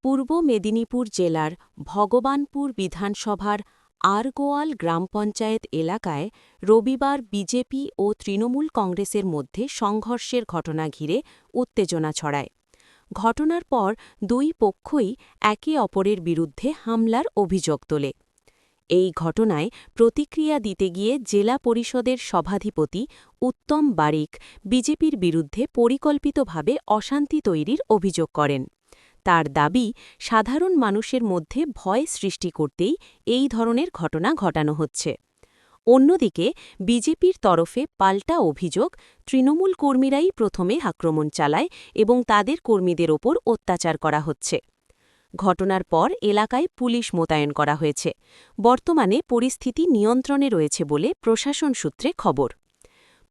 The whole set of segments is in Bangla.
পূর্ব মেদিনীপুর জেলার ভগবানপুর বিধানসভার আরগোয়াল গ্রাম পঞ্চায়েত এলাকায় রবিবার বিজেপি ও তৃণমূল কংগ্রেসের মধ্যে সংঘর্ষের ঘটনা ঘিরে উত্তেজনা ছড়ায়। ঘটনার পর দুই পক্ষই একে অপরের বিরুদ্ধে হামলার অভিযোগ তোলে। এই ঘটনায় প্রতিক্রিয়া দিতে গিয়ে জেলা পরিষদের সভাধিপতি উত্তম বারিক বিজেপির বিরুদ্ধে পরিকল্পিতভাবে অশান্তি তৈরির অভিযোগ করেন। তার দাবি, সাধারণ মানুষের মধ্যে ভয় সৃষ্টি করতেই এই ধরনের ঘটনা ঘটানো হচ্ছে। অন্যদিকে বিজেপির তরফে পাল্টা অভিযোগ, তৃণমূল কর্মীরাই প্রথমে আক্রমণ চালায় এবং তাদের কর্মীদের ওপর অত্যাচার করা হচ্ছে। ঘটনার পর এলাকায় পুলিশ মোতায়েন করা হয়েছে। বর্তমানে পরিস্থিতি নিয়ন্ত্রণে রয়েছে বলে প্রশাসন সূত্রে খবর।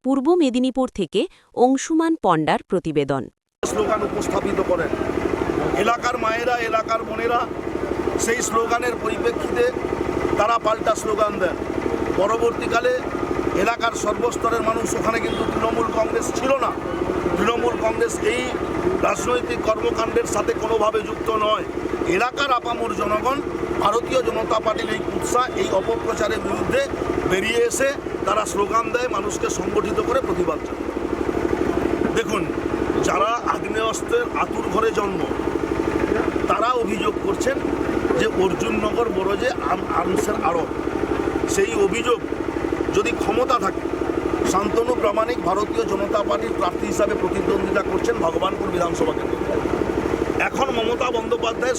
পূর্ব মেদিনীপুর থেকে অংশুমান পণ্ডার প্রতিবেদন। স্লোগান উপস্থাপিত করেন এলাকার মায়েরা, এলাকার বোনেরা, সেই স্লোগানের পরিপ্রেক্ষিতে তারা পাল্টা স্লোগান দেন। পরবর্তীকালে এলাকার সর্বস্তরের মানুষ, ওখানে কিন্তু তৃণমূল কংগ্রেস ছিল না। তৃণমূল কংগ্রেস এই রাজনৈতিক কর্মকাণ্ডের সাথে কোনোভাবে যুক্ত নয়। এলাকার আপামর জনগণ ভারতীয় জনতা পার্টির এই কুৎসা, এই অপপ্রচারের বিরুদ্ধে বেরিয়ে এসে তারা স্লোগান দেয়, মানুষকে সংগঠিত করে প্রতিবাদ জানায়। দেখুন, যারা আগ্নেয়াস্ত্রের আতুর ঘরে জন্ম, তারা অভিযোগ করছেন যে অর্জুননগর বড়জে আর্মসের আড়ত। সেই অভিযোগ যদি ক্ষমতা থাকে, শান্তনু প্রামাণিক ভারতীয় জনতা পার্টির প্রার্থী হিসাবে প্রতিদ্বন্দ্বিতা করছেন ভগবানপুর বিধানসভা কেন্দ্র। এখন মমতা বন্দ্যোপাধ্যায়